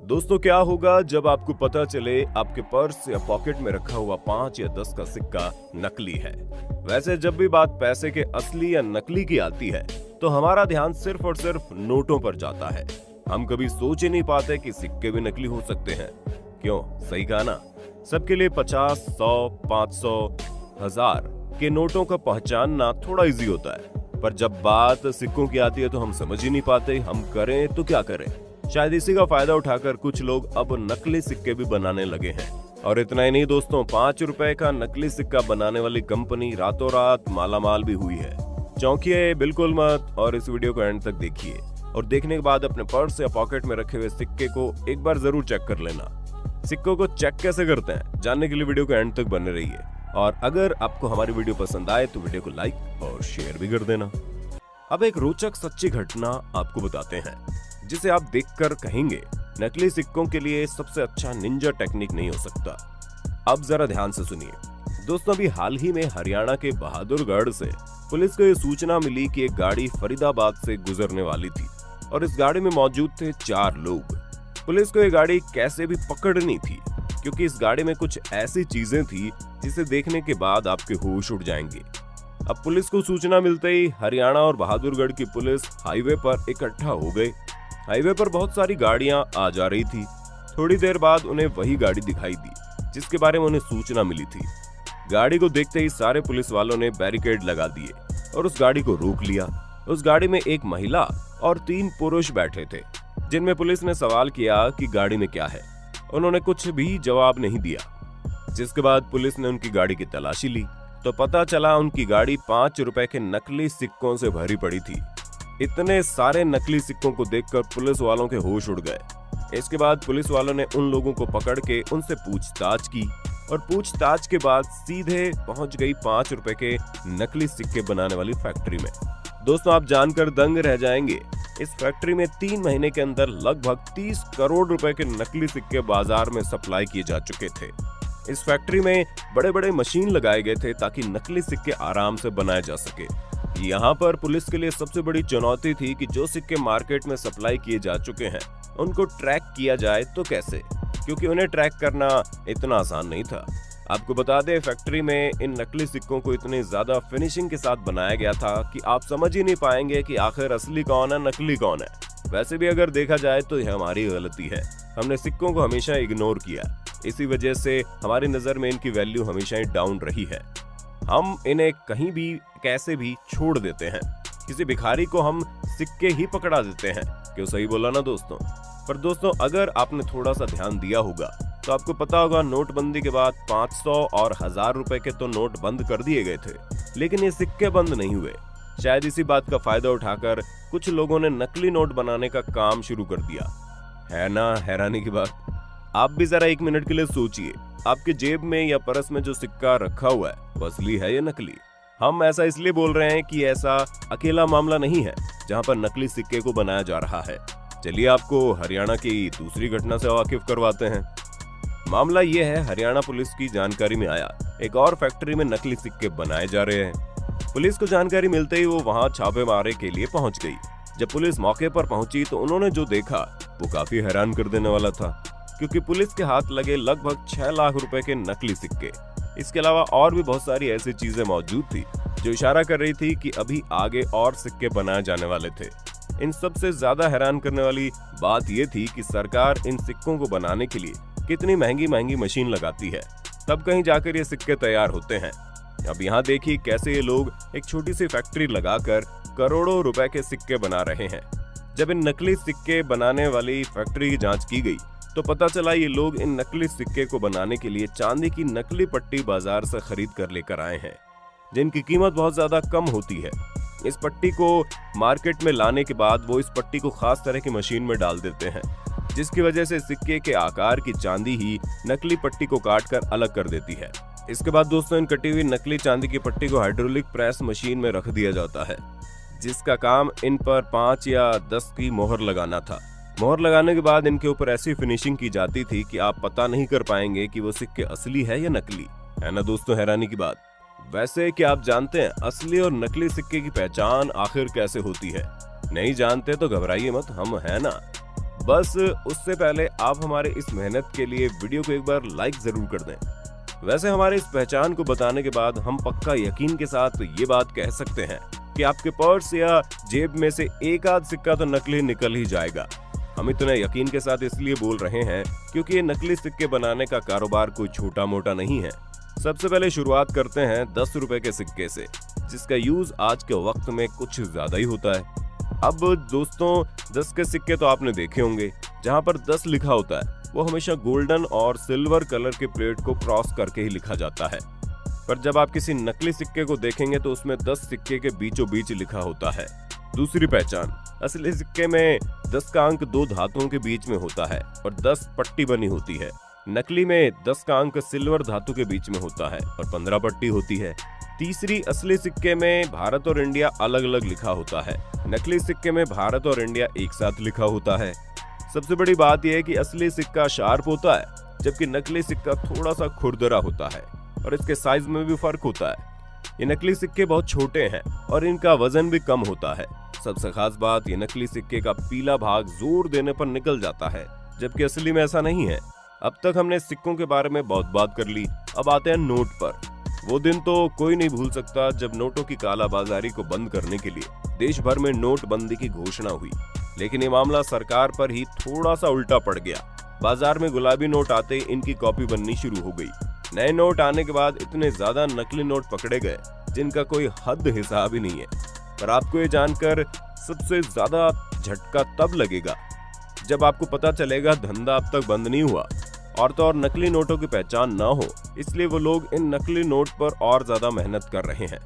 दोस्तों, क्या होगा जब आपको पता चले आपके पर्स या पॉकेट में रखा हुआ 5 या 10 का सिक्का नकली है। वैसे जब भी बात पैसे के असली या नकली की आती है तो हमारा ध्यान सिर्फ और सिर्फ नोटों पर जाता है। हम कभी सोच ही नहीं पाते कि सिक्के भी नकली हो सकते हैं। क्यों? सही कहा ना। सबके लिए 50, 100, 500, 1000 के नोटों का पहचानना थोड़ा इजी होता है, पर जब बात सिक्कों की आती है तो हम समझ ही नहीं पाते हम करें तो क्या करें। शायद इसी का फायदा उठाकर कुछ लोग अब नकली सिक्के भी बनाने लगे हैं। और इतना ही नहीं दोस्तों, 5 रुपए का नकली सिक्का बनाने वाली कंपनी रातों रात मालामाल भी हुई है। चौंकिए बिल्कुल मत और इस वीडियो को एंड तक देखिए, और देखने के बाद अपने पर्स या पॉकेट में रखे हुए सिक्के को एक बार जरूर चेक कर लेना। सिक्कों को चेक कैसे करते हैं जानने के लिए वीडियो को एंड तक बने रहिए, और अगर आपको हमारी वीडियो पसंद आए तो वीडियो को लाइक और शेयर भी कर देना। अब एक रोचक सच्ची घटना आपको बताते हैं जिसे आप देखकर कहेंगे नकली सिक्कों के लिए सबसे अच्छा निंजा टेक्निक नहीं हो सकता। अब जरा ध्यान से सुनिए दोस्तों। अभी हाल ही में हरियाणा के बहादुरगढ़ से पुलिस को ये सूचना मिली कि एक गाड़ी फरीदाबाद से गुजरने वाली थी और इस गाड़ी में मौजूद थे 4 लोग। पुलिस को ये गाड़ी कैसे भी पकड़नी थी, क्योंकि इस गाड़ी में कुछ ऐसी चीजें थी जिसे देखने के बाद आपके होश उड़ जाएंगे। अब पुलिस को सूचना मिलते ही हरियाणा और बहादुरगढ़ की पुलिस हाईवे पर इकट्ठा हो गए। हाईवे पर बहुत सारी गाड़ियां आ जा रही थी। थोड़ी देर बाद उन्हें वही गाड़ी दिखाई दी जिसके बारे में उन्हें सूचना मिली थी। गाड़ी को देखते ही सारे पुलिस वालों ने बैरिकेड लगा दिए और उस गाड़ी को रोक लिया। उस गाड़ी में एक महिला और 3 पुरुष बैठे थे, जिनमें पुलिस ने सवाल किया कि गाड़ी में क्या है। उन्होंने कुछ भी जवाब नहीं दिया, जिसके बाद पुलिस ने उनकी गाड़ी की तलाशी ली तो पता चला उनकी गाड़ी 5 रुपए के नकली सिक्कों से भरी पड़ी थी। इतने सारे नकली सिक्कों को देखकर पुलिस वालों के होश उड़ गए। इसके बाद पुलिस वालों ने उन लोगों को पकड़ के उनसे पूछताछ की और पूछताछ के बाद सीधे पहुंच गई 5 रुपए के नकली सिक्के बनाने वाली फैक्ट्री में। दोस्तों, आप जानकर दंग रह जाएंगे। इस फैक्ट्री में 3 महीने के अंदर लगभग 30 करोड़ रुपए के नकली सिक्के बाजार में सप्लाई किए जा चुके थे। इस फैक्ट्री में बड़े बड़े मशीन लगाए गए थे ताकि नकली सिक्के आराम से बनाए जा सके। यहाँ पर पुलिस के लिए सबसे बड़ी चुनौती थी कि जो सिक्के मार्केट में सप्लाई किए जा चुके हैं उनको ट्रैक किया जाए तो कैसे, क्योंकि उन्हें ट्रैक करना इतना आसान नहीं था। आपको बता दें, फैक्ट्री में इन नकली सिक्कों को इतनी ज्यादा फिनिशिंग के साथ बनाया गया था कि आप समझ ही नहीं पाएंगे कि आखिर असली कौन है नकली कौन है। वैसे भी अगर देखा जाए तो यह हमारी गलती है। हमने सिक्कों को हमेशा इग्नोर किया, इसी वजह से हमारी नजर में इनकी वैल्यू हमेशा ही डाउन रही है। हम इन्हें कहीं भी कैसे भी छोड़ देते हैं। किसी भिखारी को हम सिक्के ही पकड़ा देते हैं। क्यों? सही बोला ना दोस्तों। पर दोस्तों, अगर आपने थोड़ा सा ध्यान दिया होगा तो आपको पता होगा नोटबंदी के बाद 500 और 1000 रुपए के तो नोट बंद कर दिए गए थे, लेकिन ये सिक्के बंद नहीं हुए। शायद इसी बात का फायदा उठाकर कुछ लोगों ने नकली नोट बनाने का काम शुरू कर दिया। है ना हैरानी की बात। आप भी जरा 1 मिनट के लिए सोचिए, आपके जेब में या पर्स में जो सिक्का रखा हुआ है वो असली है या नकली? हम ऐसा इसलिए बोल रहे हैं कि ऐसा अकेला मामला नहीं है जहां पर नकली सिक्के को बनाया जा रहा है। चलिए आपको हरियाणा की दूसरी घटना से वाकिफ करवाते हैं। मामला ये है, हरियाणा पुलिस की जानकारी में आया एक और फैक्ट्री में नकली सिक्के बनाए जा रहे हैं। पुलिस को जानकारी मिलते ही वो वहां छापेमारी के लिए पहुंच गई। जब पुलिस मौके पर पहुंची तो उन्होंने जो देखा वो काफी हैरान कर देने वाला था, क्योंकि पुलिस के हाथ लगे लगभग 6 लाख रुपए के नकली सिक्के। इसके अलावा और भी बहुत सारी ऐसी चीजें मौजूद थी जो इशारा कर रही थी कि अभी आगे और सिक्के बनाए जाने वाले थे। इन सबसे ज्यादा हैरान करने वाली बात यह थी कि सरकार इन सिक्कों को बनाने के लिए कितनी महंगी महंगी मशीन लगाती है, तब कहीं जाकर ये सिक्के तैयार होते हैं। अब यहाँ देखिए कैसे ये लोग एक छोटी सी फैक्ट्री लगाकर करोड़ों रुपए के सिक्के बना रहे हैं। जब इन नकली सिक्के बनाने वाली फैक्ट्री की जांच की गई तो पता चला ये लोग इन नकली सिक्के को बनाने के लिए चांदी की नकली पट्टी बाजार से खरीद कर लेकर आए हैं, जिनकी कीमत बहुत ज्यादा कम होती है। इस पट्टी को मार्केट में लाने के बाद वो इस पट्टी को खास तरह की मशीन में डाल देते हैं, जिसकी वजह से सिक्के के आकार की चांदी ही नकली पट्टी को काटकर अलग कर देती है। इसके बाद दोस्तों, इन कटी हुई नकली चांदी की पट्टी को हाइड्रोलिक प्रेस मशीन में रख दिया जाता है, जिसका काम इन पर 5 या 10 की मोहर लगाना था। मोहर लगाने के बाद इनके ऊपर ऐसी फिनिशिंग की जाती थी कि आप पता नहीं कर पाएंगे कि वो सिक्के असली है या नकली। है ना दोस्तों हैरानी की बात। वैसे क्या आप जानते हैं असली और नकली सिक्के की पहचान आखिर कैसे होती है? नहीं जानते तो घबराइए मत, हम हैं ना। बस उससे पहले आप हमारे इस मेहनत के लिए वीडियो को एक बार लाइक जरूर कर दें। वैसे हमारे इस पहचान को बताने के बाद हम पक्का यकीन के साथ ये बात कह सकते हैं कि आपके पर्स या जेब में से एक आध सिक्का तो नकली निकल ही जाएगा। हम इतने यकीन के साथ इसलिए बोल रहे हैं क्योंकि ये नकली सिक्के बनाने का कारोबार कोई छोटा मोटा नहीं है। सबसे पहले शुरुआत करते हैं 10 रुपए के सिक्के से, जिसका यूज आज के वक्त में कुछ ज्यादा ही होता है। अब दोस्तों 10 के सिक्के तो आपने देखे होंगे, जहां पर 10 लिखा होता है वो हमेशा गोल्डन और सिल्वर कलर के प्लेट को क्रॉस करके ही लिखा जाता है। पर जब आप किसी नकली सिक्के को देखेंगे तो उसमें 10 सिक्के के बीचों बीच लिखा होता है। दूसरी पहचान, असली सिक्के में 10 का अंक 2 धातुओं के बीच में होता है और 10 पट्टी बनी होती है। नकली में 10 का अंक सिल्वर धातु के बीच में होता है और 15 पट्टी होती है। तीसरी, असली सिक्के में भारत और इंडिया अलग अलग लिखा होता है, नकली सिक्के में भारत और इंडिया एक साथ लिखा होता है। सबसे बड़ी बात यह है कि असली सिक्का शार्प होता है, जबकि नकली सिक्का थोड़ा सा खुरदरा होता है और इसके साइज में भी फर्क होता है। ये नकली सिक्के बहुत छोटे हैं और इनका वजन भी कम होता है। सबसे खास बात, ये नकली सिक्के का पीला भाग जोर देने पर निकल जाता है, जबकि असली में ऐसा नहीं है। अब तक हमने सिक्कों के बारे में बहुत बात कर ली, अब आते हैं नोट पर। वो दिन तो कोई नहीं भूल सकता जब नोटों की कालाबाजारी को बंद करने के लिए देश भर में नोटबंदी की घोषणा हुई, लेकिन ये मामला सरकार पर ही थोड़ा सा उल्टा पड़ गया। बाजार में गुलाबी नोट आते ही इनकी कॉपी बननी शुरू हो गई। नए नोट आने के बाद इतने ज्यादा नकली नोट पकड़े गए जिनका कोई हद हिसाब ही नहीं है। पर आपको ये जानकर सबसे ज्यादा झटका तब लगेगा जब आपको पता चलेगा धंधा अब तक बंद नहीं हुआ, और तो और नकली नोटों की पहचान ना हो, इसलिए वो लोग इन नकली नोट पर और ज्यादा मेहनत कर रहे हैं।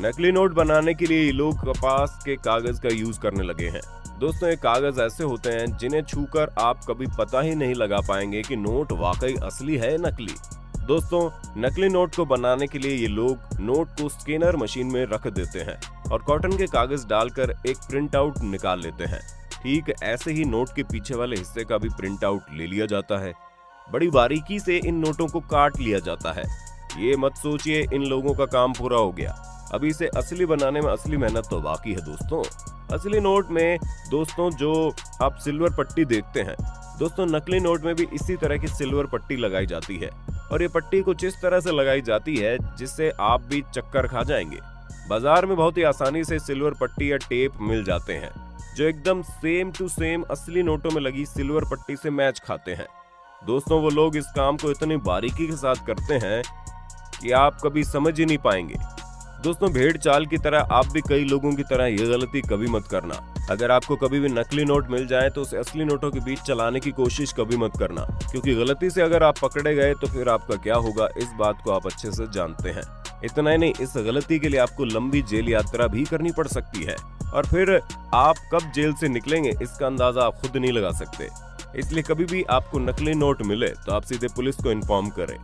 नकली नोट बनाने के लिए ये लोग कपास के कागज का यूज करने लगे हैं। दोस्तों, ये कागज ऐसे होते हैं जिन्हें छूकर आप कभी पता ही नहीं लगा पाएंगे कि नोट वाकई असली है या नकली। दोस्तों, नकली नोट को बनाने के लिए ये लोग नोट को स्कैनर मशीन में रख देते हैं और कॉटन के कागज डालकर एक प्रिंट आउट निकाल लेते हैं। ठीक ऐसे ही नोट के पीछे वाले हिस्से का भी प्रिंट आउट ले लिया जाता है। बड़ी बारीकी से इन नोटों को काट लिया जाता है। ये मत सोचिए इन लोगों का काम पूरा हो गया, अभी इसे असली बनाने में असली मेहनत तो बाकी है। दोस्तों, असली नोट में दोस्तों जो आप सिल्वर पट्टी देखते हैं, दोस्तों नकली नोट में भी इसी तरह की सिल्वर पट्टी लगाई जाती है और ये पट्टी कुछ इस तरह से लगाई जाती है जिससे आप भी चक्कर खा जाएंगे। बाजार में बहुत ही आसानी से सिल्वर पट्टी या टेप मिल जाते हैं जो एकदम सेम टू सेम असली नोटों में लगी सिल्वर पट्टी से मैच खाते हैं। दोस्तों, वो लोग इस काम को इतनी बारीकी के साथ करते हैं कि आप कभी समझ ही नहीं पाएंगे। दोस्तों, भेड़ चाल की तरह आप भी कई लोगों की तरह ये गलती कभी मत करना। अगर आपको कभी भी नकली नोट मिल जाए तो उसे असली नोटों के बीच चलाने की कोशिश कभी मत करना, क्योंकि गलती से अगर आप पकड़े गए तो फिर आपका क्या होगा इस बात को आप अच्छे से जानते हैं। इतना ही नहीं, इस गलती के लिए आपको लंबी जेल यात्रा भी करनी पड़ सकती है और फिर आप कब जेल से निकलेंगे इसका अंदाजा आप खुद नहीं लगा सकते। इसलिए कभी भी आपको नकली नोट मिले तो आप सीधे पुलिस को इन्फॉर्म करें,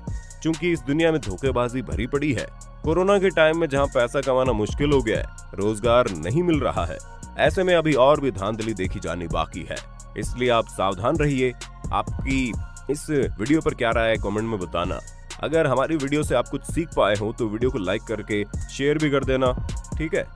क्योंकि इस दुनिया में धोखेबाजी भरी पड़ी है। कोरोना के टाइम में जहां पैसा कमाना मुश्किल हो गया है, रोजगार नहीं मिल रहा है, ऐसे में अभी और भी धांधली देखी जानी बाकी है। इसलिए आप सावधान रहिए। आपकी इस वीडियो पर क्या राय है कमेंट में बताना। अगर हमारी वीडियो से आप कुछ सीख पाए हो तो वीडियो को लाइक करके शेयर भी कर देना। ठीक है।